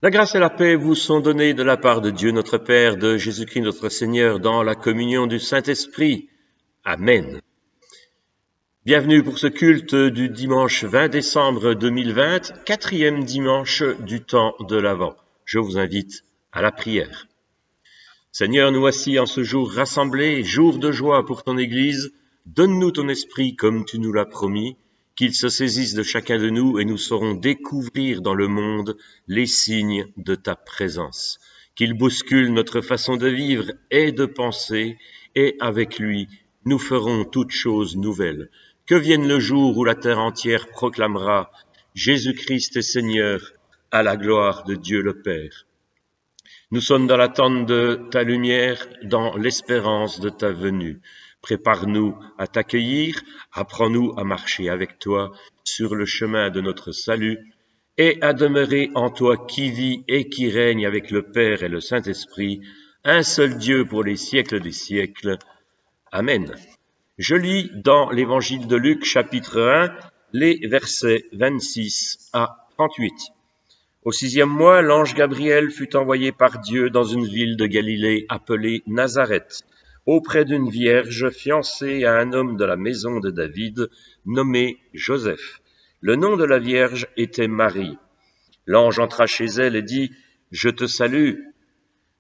La grâce et la paix vous sont données de la part de Dieu notre Père, de Jésus-Christ notre Seigneur, dans la communion du Saint-Esprit. Amen. Bienvenue pour ce culte du dimanche 20 décembre 2020, quatrième dimanche du temps de l'Avent. Je vous invite à la prière. Seigneur, nous voici en ce jour rassemblés, jour de joie pour ton Église. Donne-nous ton esprit comme tu nous l'as promis, qu'il se saisisse de chacun de nous et nous saurons découvrir dans le monde les signes de ta présence. Qu'il bouscule notre façon de vivre et de penser, et avec lui, nous ferons toutes choses nouvelles. Que vienne le jour où la terre entière proclamera « Jésus-Christ est Seigneur » à la gloire de Dieu le Père. Nous sommes dans l'attente de ta lumière, dans l'espérance de ta venue. Prépare-nous à t'accueillir, apprends-nous à marcher avec toi sur le chemin de notre salut et à demeurer en toi qui vit et qui règne avec le Père et le Saint-Esprit, un seul Dieu pour les siècles des siècles. Amen. Je lis dans l'Évangile de Luc, chapitre 1, les versets 26 à 38. Au 6e mois, l'ange Gabriel fut envoyé par Dieu dans une ville de Galilée appelée Nazareth, auprès d'une vierge fiancée à un homme de la maison de David, nommé Joseph. Le nom de la vierge était Marie. L'ange entra chez elle et dit « Je te salue,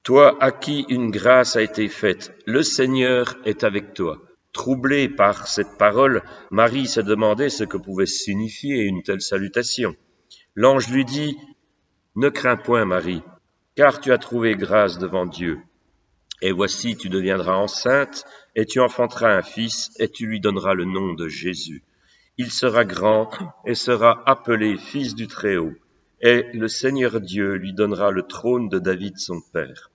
toi à qui une grâce a été faite, le Seigneur est avec toi. » Troublée par cette parole, Marie se demandait ce que pouvait signifier une telle salutation. L'ange lui dit « Ne crains point, Marie, car tu as trouvé grâce devant Dieu. Et voici, tu deviendras enceinte, et tu enfanteras un fils, et tu lui donneras le nom de Jésus. Il sera grand et sera appelé Fils du Très-Haut, et le Seigneur Dieu lui donnera le trône de David son père.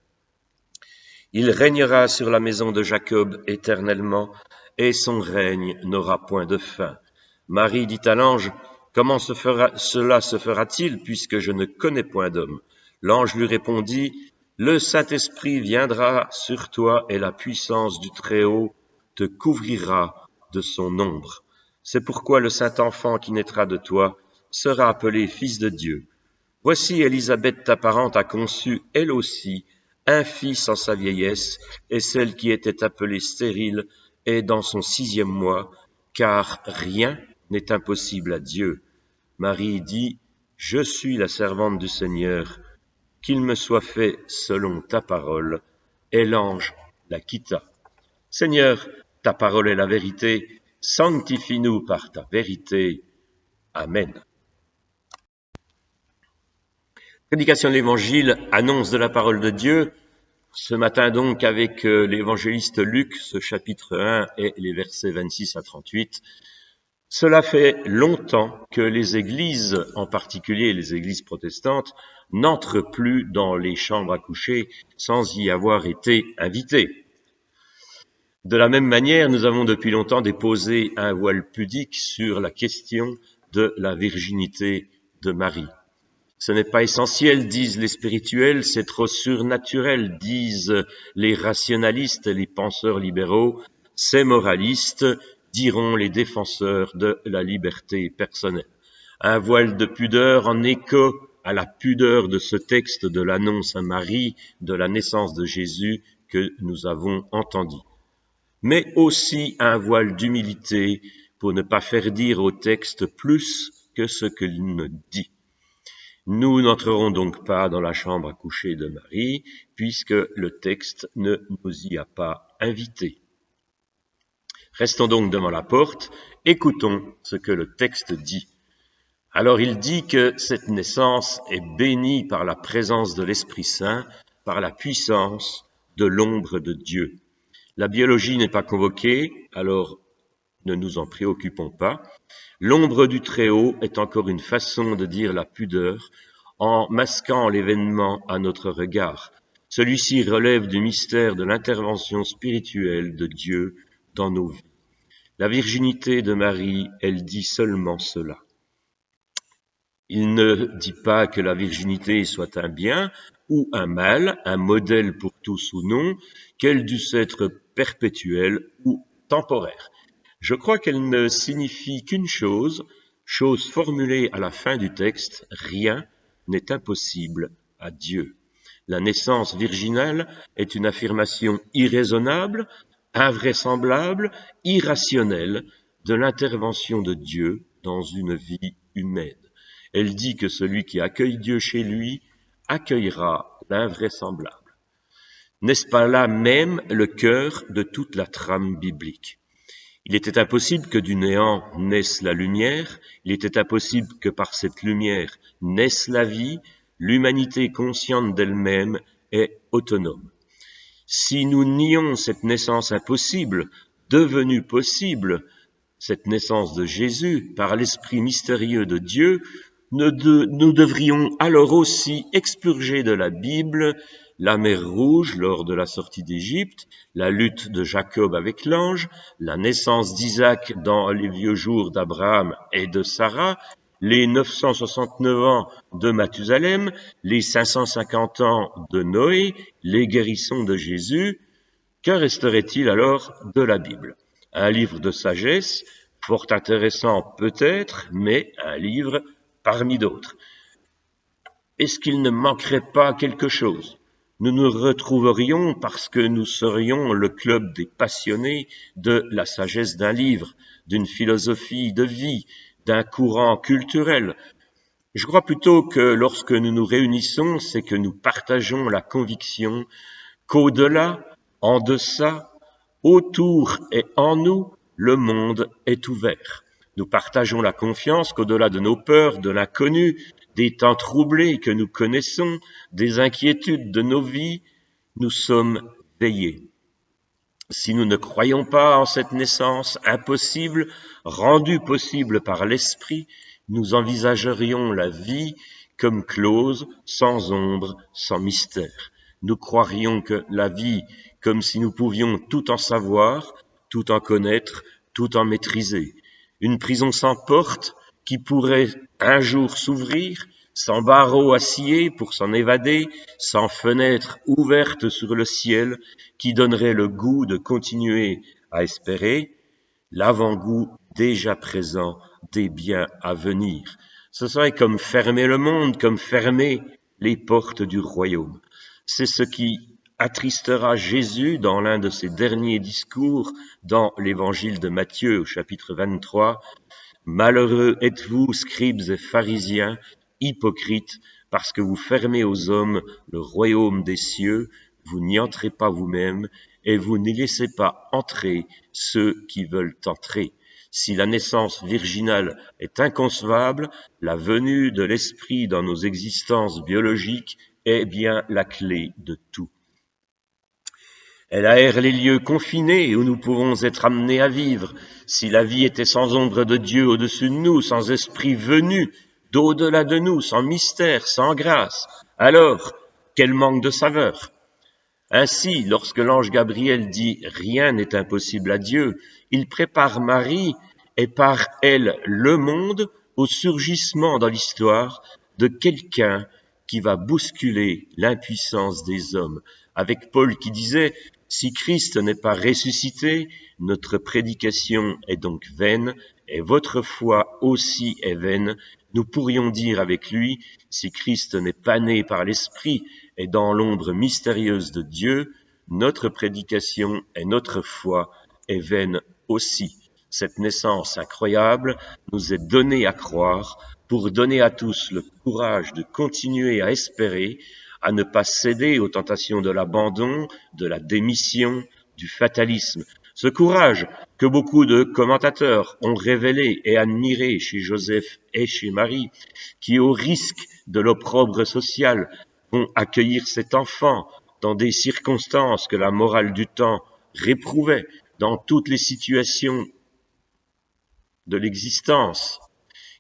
Il régnera sur la maison de Jacob éternellement, et son règne n'aura point de fin. Marie dit à l'ange, « Comment cela se fera-t-il, puisque je ne connais point d'homme ?» L'ange lui répondit, « Le Saint-Esprit viendra sur toi, et la puissance du Très-Haut te couvrira de son ombre. C'est pourquoi le Saint-Enfant qui naîtra de toi sera appelé Fils de Dieu. Voici Élisabeth, ta parente, a conçu, elle aussi, un fils en sa vieillesse, et celle qui était appelée stérile est dans son 6e mois, car rien n'est impossible à Dieu. » Marie dit, « Je suis la servante du Seigneur, qu'il me soit fait selon ta parole. » Et l'ange la quitta. Seigneur, ta parole est la vérité, sanctifie-nous par ta vérité. Amen. Prédication de l'Évangile, annonce de la parole de Dieu. Ce matin donc avec l'évangéliste Luc, ce chapitre 1 et les versets 26 à 38. Cela fait longtemps que les églises, en particulier les églises protestantes, n'entrent plus dans les chambres à coucher sans y avoir été invitées. De la même manière, nous avons depuis longtemps déposé un voile pudique sur la question de la virginité de Marie. Ce n'est pas essentiel, disent les spirituels, c'est trop surnaturel, disent les rationalistes et les penseurs libéraux, c'est moraliste, diront les défenseurs de la liberté personnelle. Un voile de pudeur en écho à la pudeur de ce texte de l'annonce à Marie de la naissance de Jésus que nous avons entendu. Mais aussi un voile d'humilité pour ne pas faire dire au texte plus que ce qu'il ne dit. Nous n'entrerons donc pas dans la chambre à coucher de Marie, puisque le texte ne nous y a pas invités. Restons donc devant la porte, écoutons ce que le texte dit. Alors il dit que cette naissance est bénie par la présence de l'Esprit Saint, par la puissance de l'ombre de Dieu. La biologie n'est pas convoquée, alors ne nous en préoccupons pas. L'ombre du Très-Haut est encore une façon de dire la pudeur, en masquant l'événement à notre regard. Celui-ci relève du mystère de l'intervention spirituelle de Dieu dans nos vies. La virginité de Marie, elle dit seulement cela. Il ne dit pas que la virginité soit un bien ou un mal, un modèle pour tous ou non, qu'elle dusse être perpétuelle ou temporaire. Je crois qu'elle ne signifie qu'une chose formulée à la fin du texte, rien n'est impossible à Dieu. La naissance virginale est une affirmation irraisonnable, invraisemblable, irrationnelle de l'intervention de Dieu dans une vie humaine. Elle dit que celui qui accueille Dieu chez lui accueillera l'invraisemblable. N'est-ce pas là même le cœur de toute la trame biblique? Il était impossible que du néant naisse la lumière, il était impossible que par cette lumière naisse la vie, l'humanité consciente d'elle-même est autonome. Si nous nions cette naissance impossible, devenue possible, cette naissance de Jésus par l'esprit mystérieux de Dieu, nous devrions alors aussi expurger de la Bible la mer Rouge lors de la sortie d'Égypte, la lutte de Jacob avec l'ange, la naissance d'Isaac dans les vieux jours d'Abraham et de Sarah, les 969 ans de Mathusalem, les 550 ans de Noé, les guérissons de Jésus. Que resterait-il alors de la Bible? Un livre de sagesse, fort intéressant peut-être, mais un livre parmi d'autres. Est-ce qu'il ne manquerait pas quelque chose? Nous nous retrouverions parce que nous serions le club des passionnés de la sagesse d'un livre, d'une philosophie de vie, d'un courant culturel. Je crois plutôt que lorsque nous nous réunissons, c'est que nous partageons la conviction qu'au-delà, en deçà, autour et en nous, le monde est ouvert. Nous partageons la confiance qu'au-delà de nos peurs, de l'inconnu, des temps troublés que nous connaissons, des inquiétudes de nos vies, nous sommes veillés. Si nous ne croyons pas en cette naissance impossible, rendue possible par l'Esprit, nous envisagerions la vie comme close, sans ombre, sans mystère. Nous croirions que la vie, comme si nous pouvions tout en savoir, tout en connaître, tout en maîtriser. Une prison sans porte qui pourrait un jour s'ouvrir, sans barreaux à scier pour s'en évader, sans fenêtre ouverte sur le ciel, qui donnerait le goût de continuer à espérer, l'avant-goût déjà présent des biens à venir. Ce serait comme fermer le monde, comme fermer les portes du royaume. C'est ce qui attristera Jésus dans l'un de ses derniers discours dans l'évangile de Matthieu au chapitre 23. Malheureux êtes-vous, scribes et pharisiens, hypocrites, parce que vous fermez aux hommes le royaume des cieux, vous n'y entrez pas vous-même, et vous n'y laissez pas entrer ceux qui veulent entrer. Si la naissance virginale est inconcevable, la venue de l'esprit dans nos existences biologiques est bien la clé de tout. Elle aère les lieux confinés où nous pouvons être amenés à vivre. Si la vie était sans ombre de Dieu au-dessus de nous, sans esprit venu d'au-delà de nous, sans mystère, sans grâce, alors quel manque de saveur! Ainsi, lorsque l'ange Gabriel dit « Rien n'est impossible à Dieu », il prépare Marie et par elle le monde au surgissement dans l'histoire de quelqu'un qui va bousculer l'impuissance des hommes. Avec Paul qui disait « Si Christ n'est pas ressuscité, notre prédication est donc vaine, et votre foi aussi est vaine. » Nous pourrions dire avec lui « Si Christ n'est pas né par l'Esprit et dans l'ombre mystérieuse de Dieu, notre prédication et notre foi est vaine aussi. » Cette naissance incroyable nous est donnée à croire pour donner à tous le courage de continuer à espérer, à ne pas céder aux tentations de l'abandon, de la démission, du fatalisme. Ce courage que beaucoup de commentateurs ont révélé et admiré chez Joseph et chez Marie, qui au risque de l'opprobre social vont accueillir cet enfant dans des circonstances que la morale du temps réprouvait, dans toutes les situations de l'existence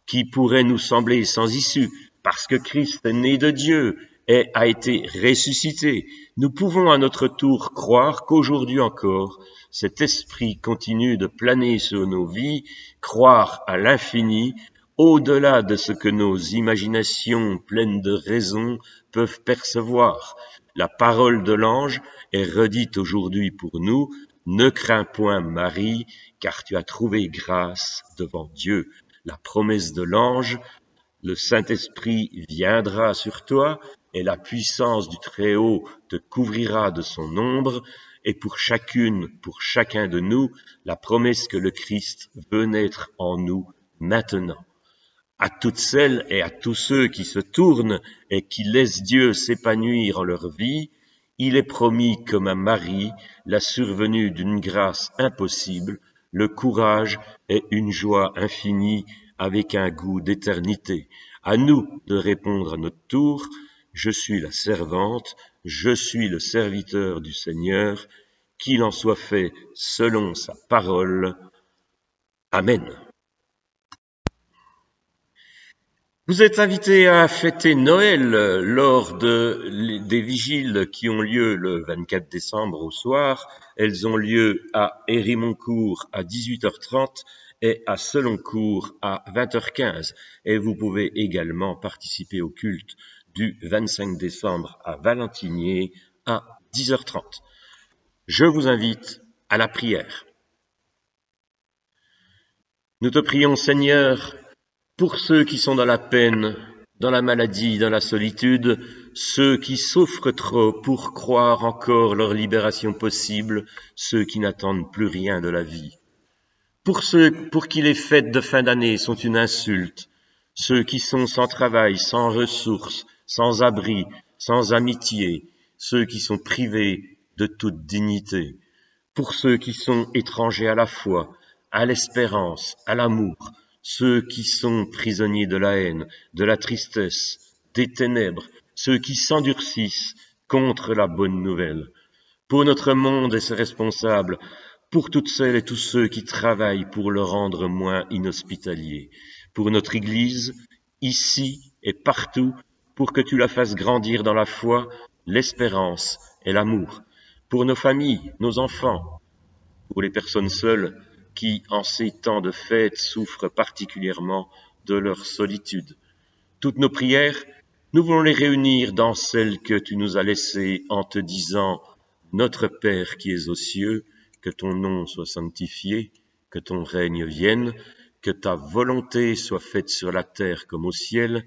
qui pourraient nous sembler sans issue, parce que Christ est né de Dieu et a été ressuscité, nous pouvons à notre tour croire qu'aujourd'hui encore, cet esprit continue de planer sur nos vies, croire à l'infini, au-delà de ce que nos imaginations pleines de raison peuvent percevoir. La parole de l'ange est redite aujourd'hui pour nous. Ne crains point, Marie, car tu as trouvé grâce devant Dieu. La promesse de l'ange, le Saint-Esprit viendra sur toi, et la puissance du Très-Haut te couvrira de son ombre, et pour chacun de nous, la promesse que le Christ veut naître en nous maintenant. À toutes celles et à tous ceux qui se tournent et qui laissent Dieu s'épanouir en leur vie, il est promis comme à Marie la survenue d'une grâce impossible, le courage et une joie infinie avec un goût d'éternité. À nous de répondre à notre tour, je suis la servante, je suis le serviteur du Seigneur, qu'il en soit fait selon sa parole. Amen. Vous êtes invités à fêter Noël lors des vigiles qui ont lieu le 24 décembre au soir. Elles ont lieu à Hérimoncourt à 18h30 et à Seloncourt à 20h15. Et vous pouvez également participer au culte du 25 décembre à Valentinier à 10h30. Je vous invite à la prière. Nous te prions, Seigneur, pour ceux qui sont dans la peine, dans la maladie, dans la solitude, ceux qui souffrent trop pour croire encore leur libération possible, ceux qui n'attendent plus rien de la vie. Pour ceux pour qui les fêtes de fin d'année sont une insulte, ceux qui sont sans travail, sans ressources, sans abri, sans amitié, ceux qui sont privés de toute dignité. Pour ceux qui sont étrangers à la foi, à l'espérance, à l'amour, ceux qui sont prisonniers de la haine, de la tristesse, des ténèbres, ceux qui s'endurcissent contre la bonne nouvelle. Pour notre monde et ses responsables, pour toutes celles et tous ceux qui travaillent pour le rendre moins inhospitalier, pour notre Église, ici et partout, pour que tu la fasses grandir dans la foi, l'espérance et l'amour, pour nos familles, nos enfants, pour les personnes seules qui, en ces temps de fête, souffrent particulièrement de leur solitude. Toutes nos prières, nous voulons les réunir dans celles que tu nous as laissées en te disant « Notre Père qui es aux cieux, que ton nom soit sanctifié, que ton règne vienne, que ta volonté soit faite sur la terre comme au ciel.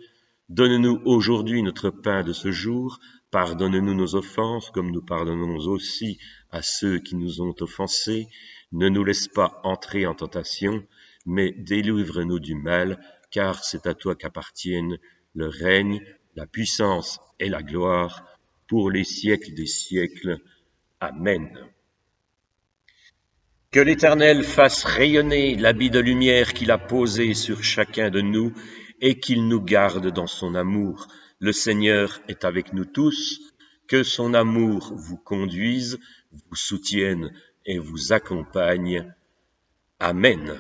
Donne-nous aujourd'hui notre pain de ce jour, pardonne-nous nos offenses comme nous pardonnons aussi à ceux qui nous ont offensés. Ne nous laisse pas entrer en tentation, mais délivre-nous du mal, car c'est à toi qu'appartiennent le règne, la puissance et la gloire pour les siècles des siècles. Amen. Que l'Éternel fasse rayonner l'habit de lumière qu'il a posé sur chacun de nous et qu'il nous garde dans son amour. Le Seigneur est avec nous tous. Que son amour vous conduise, vous soutienne et vous accompagne. Amen.